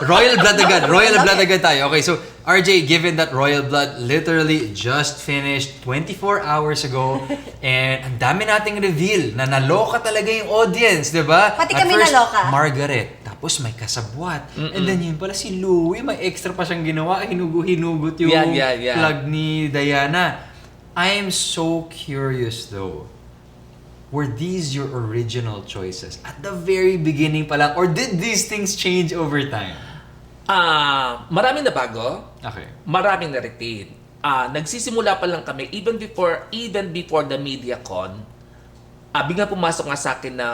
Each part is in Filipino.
Royal blood agad. Royal blood agad tayo. Okay, so RJ, given that Royal Blood literally just finished 24 hours ago and ang dami nating reveal na naloka talaga yung audience, di ba? Pati At kami first, naloka. Margaret. Tapos may kasabwat. And then yun pala si Louie, may extra pa siyang ginawa. Hinugot yung Yeah. plug ni Diana. I am so curious though. Were these your original choices at the very beginning pa lang? Or did these things change over time? Maraming na bago. Okay. Maraming na retain. Nagsisimula pa lang kami even before the MediaCon. Biglang pumasok nga sa akin na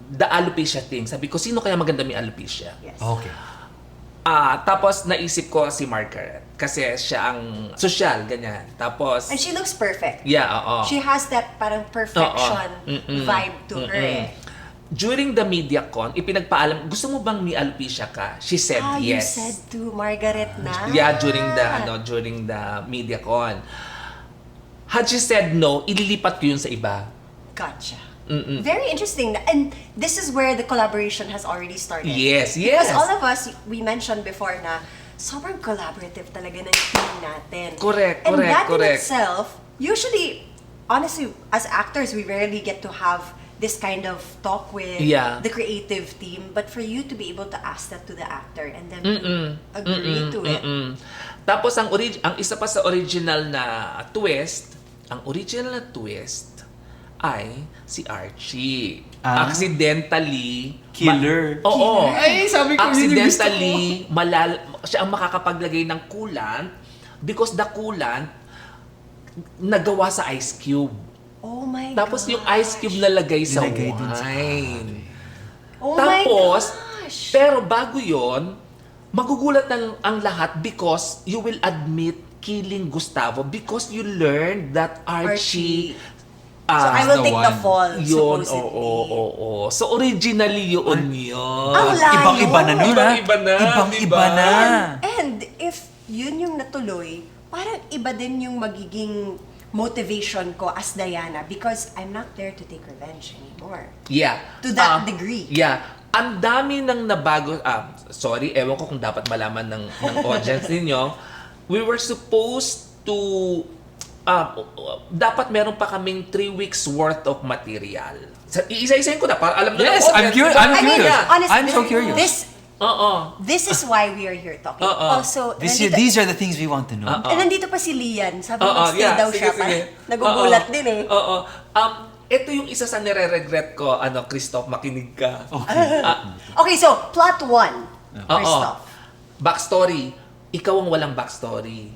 the alopecia thing. Sabi ko, sino kaya maganda may alopecia? Yes. Okay. Tapos naisip ko si Margaret kasi siya ang social, ganyan. Tapos And she looks perfect. yeah, oo. She has that parang perfection vibe to her eh. During the MediaCon, ipinagpaalam, gusto mo bang may alopecia ka? She said You yes. said to Margaret na. Yeah, during the MediaCon. Had she said no, ililipat ko yun sa iba. Gotcha. Very interesting. And this is where the collaboration has already started. Yes. Because all of us, we mentioned before na sobrang collaborative talaga ng team natin. Correct. And that in itself, usually, honestly, as actors, we rarely get to have this kind of talk with the creative team. But for you to be able to ask that to the actor and then agree to it. Tapos ang isa pa sa original na twist, ay si Archie. Accidentally Killer. Oo. Ay, sabi ko, yun yung gusto Accidentally, siya ang makakapaglagay ng coolant because the coolant nagawa sa ice cube. Oh my Tapos yung ice cube nalagay sa wine. Oh Tapos, my gosh! pero bago yon, magugulat ang lahat because you will admit killing Gustavo because you learned that Archie So I will the take the one. fall, yun, supposedly. oo. So originally yun yun. Ang layo. Ibang-iba na nun, ha? Ibang-iba na, Ibang-iba diba? na. And if yun yung natuloy, parang iba din yung magiging motivation ko as Diana because I'm not there to take revenge anymore. Yeah. To that degree. Yeah. Ang dami nang nabago. Sorry, ewan ko kung dapat malaman ng audience ninyo. We were supposed to dapat meron pa kaming 3 weeks worth of material. Isa-isahin ko na para alam na Yes, ng I'm audience. curious. Diba? I'm curious. honestly, I'm so curious. This is why we are here talking. Also, These are the things we want to know. and nandito pa si Lian. Sabi Oo, mag-stay daw sige, siya. sige. Parang nagugulat din eh. Oo. Ito yung isa sa nire-regret ko. Christoph, makinig ka. Okay, so plot 1. Christoph. Backstory. Ikaw ang walang backstory.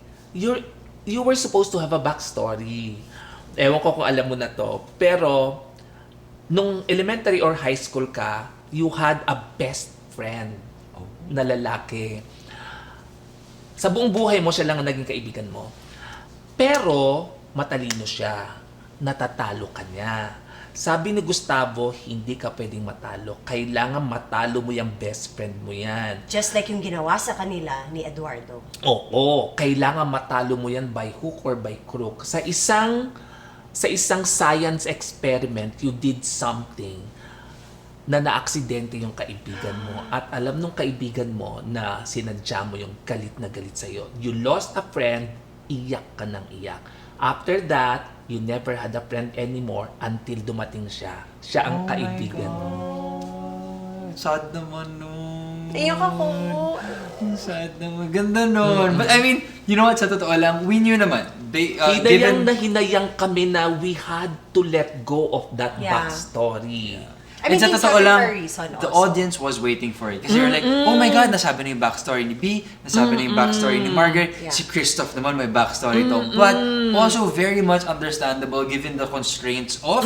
You were supposed to have a backstory. Ewan ko kung alam mo na to. Pero, nung elementary or high school ka, you had a best friend na lalaki. Sa buong buhay mo, siya lang ang naging kaibigan mo. Pero, matalino siya. Natatalo ka niya. Sabi ni Gustavo, hindi ka pwedeng matalo. Kailangan matalo mo yung best friend mo yan. Just like yung ginawa sa kanila ni Eduardo. Oo, kailangan matalo mo yan by hook or by crook. Sa isang science experiment, you did something na naaksidente yung kaibigan mo at alam nung kaibigan mo na sinadya mo yung galit na galit sa'yo. You lost a friend, iyak ka ng iyak. After that, you never had a friend anymore until dumating siya. Siya ang kaibigan mo. Sad naman nun. Iyak ako. Sad naman. Ganda nun. But I mean, you know what? Sa totoo lang, we knew naman. Hinayang kami na we had to let go of that backstory. I mean, And sa things totoo happen lang, for a reason the also. audience was waiting for it. Kasi you're like, oh my God, nasabi na yung backstory ni B, nasabi na yung backstory ni Margaret, Yeah. si Christoph naman may backstory to. But also very much understandable given the constraints of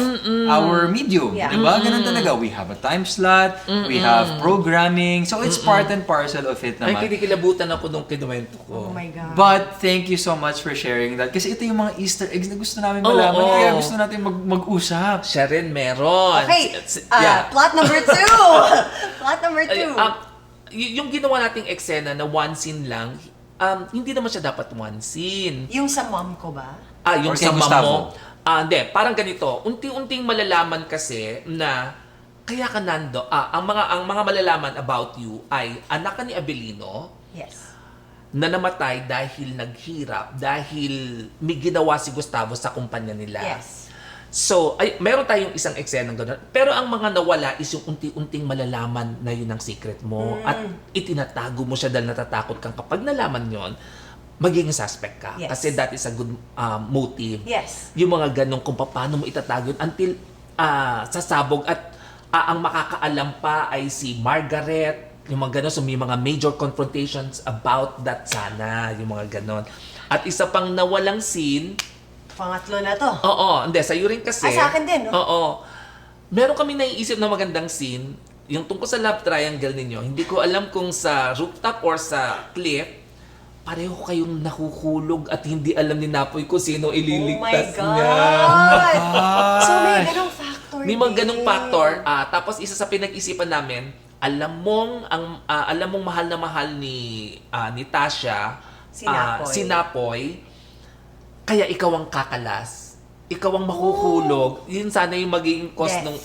our medium. Yeah. Diba? Ganun talaga. We have a time slot, we have programming, so it's part and parcel of it Ay, naman. kinikilabutan ako nung kinuwento ko. Oh my God. But thank you so much for sharing that. Kasi ito yung mga Easter eggs na gusto namin malaman. Kaya gusto natin mag-usap. Siya rin meron. Okay, Yeah. plot number 2. Plot number 2. Yung ginawa nating eksena na one scene lang, hindi naman siya dapat one scene. Yung sa mom ko ba? Yung Or kay sa mom Gustavo? mo. Hindi, parang ganito. Unti-unting malalaman kasi na Kaya ka nando, ang mga malalaman about you ay anak ka ni Abelino Yes. na namatay dahil naghirap, dahil may ginawa si Gustavo sa kumpanya nila. Yes. So, meron tayong isang eksena ng gano'n. Pero ang mga nawala is yung unti-unting malalaman na yun ang secret mo. At itinatago mo siya dahil natatakot kang kapag nalaman yon magiging suspect ka. Yes. Kasi that is a good motive. Yes. Yung mga ganong kung paano mo itatago yun until sasabog at ang makakaalam pa ay si Margaret, yung mga ganon. So may mga major confrontations about that sana, yung mga ganon. At isa pang nawalang scene, Pangatlo na to. oo, hindi, sa'yo rin kasi. Sa akin din, no? Oo. Meron kami naiisip na magandang scene, yung tungkol sa love triangle ninyo. Hindi ko alam kung sa rooftop or sa cliff, pareho kayong nahuhulog at hindi alam ni Napoy kung sino ililigtas Oh my God! niya. So may ganong factor May mga ganong din. factor. Tapos isa sa pinag-isipan namin, alam mong mahal na mahal ni Tasha, si Napoy, kaya ikaw ang kakalas. Ikaw ang mahuhulog. Yun sana yung magiging cause Death. nung...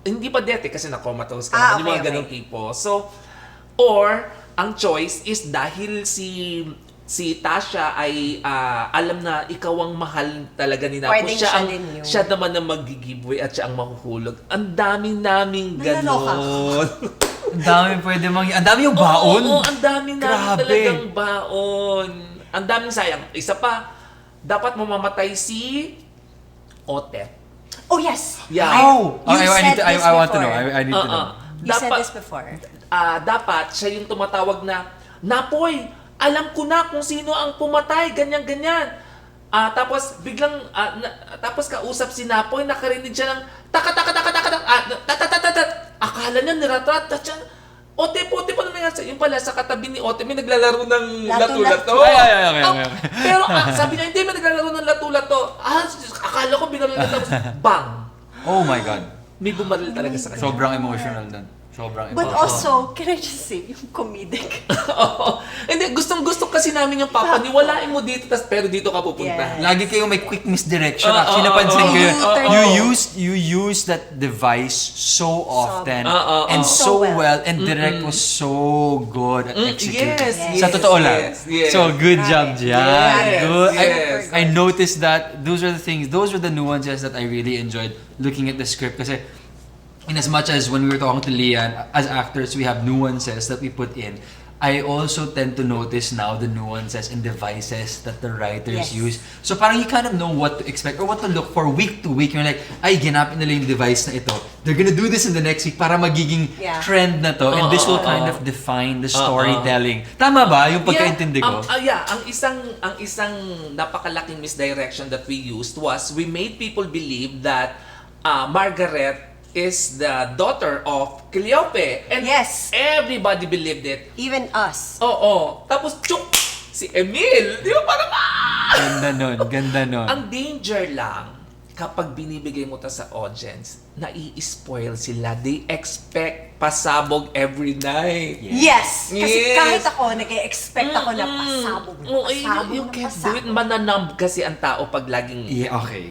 hindi pa death kasi na-comatose ka. Okay, yung mga ganong tipo. So, or, ang choice is dahil si Tasha ay alam na ikaw ang mahal talaga ni Napo. Pwedeng siya din yun. Siya naman ang mag-giveaway at siya ang mahuhulog. Ang naming Nalaloka. ganon. Ang dami pwede ang dami yung baon. Oo, ang daming Grabe. talagang baon. Ang daming sayang. Isa pa, dapat mamamatay si Otep. Oh, yes! Yeah. How? You said I want to know. before. I need to know. You said this before. Dapat siya yung tumatawag na, Napoy, alam ko na kung sino ang pumatay, ganyan-ganyan. Tapos biglang, tapos kausap si Napoy, nakarinig siya ng akala niya niratrat, siya, Otep, ano nangyari? Yung pala, sa katabi ni Otep, may naglalaro ng lato-lato. Ay. Pero sabi niya, hindi, may naglalaro ng lato-lato. Akala ko binaril na tapos, bang! Oh my God. May bumaril talaga sa kanya. Sobrang emotional dun. Sobrang But emotional. also, can I just say, yung comedic. Oo. Hindi, gustong-gusto kasi namin yung papaniwalain mo dito, pero dito ka pupunta. Yes. Lagi kayong may quick misdirection. Oo, Actually, oo, napansin oo. ko yun. Oo. You use that device so often and So so well. well, and Direct was so good at executing. Yes, Sa totoo lang. yes. So, good job, Jan. Yes, Good. yes. I noticed that those are the things, those were the nuances that I really enjoyed looking at the script. Kasi, in as much as when we were talking to Lian, as actors, we have nuances that we put in. I also tend to notice now the nuances and devices that the writers Yes. use. So parang you kind of know what to expect or what to look for week to week. You're like, ay, ginapin nila yung device na ito. They're gonna do this in the next week para magiging Yeah. trend na to. And this will kind of define the storytelling. Tama ba? Yung pagkaintindi ko? Ang isang napakalaking misdirection that we used was we made people believe that Margaret is the daughter of Cleope. And Yes. everybody believed it. Even us. Oo. Tapos, tsuk! Si Emil. Di ba parang, Ganda nun. Ang danger lang, kapag binibigay mo ta sa audience, nai-spoil sila. They expect pasabog every night. Yes! Kasi Yes. kahit ako, nag-expect ako na pasabog. You can't do it. Mananumb kasi ang tao pag laging Yeah, okay.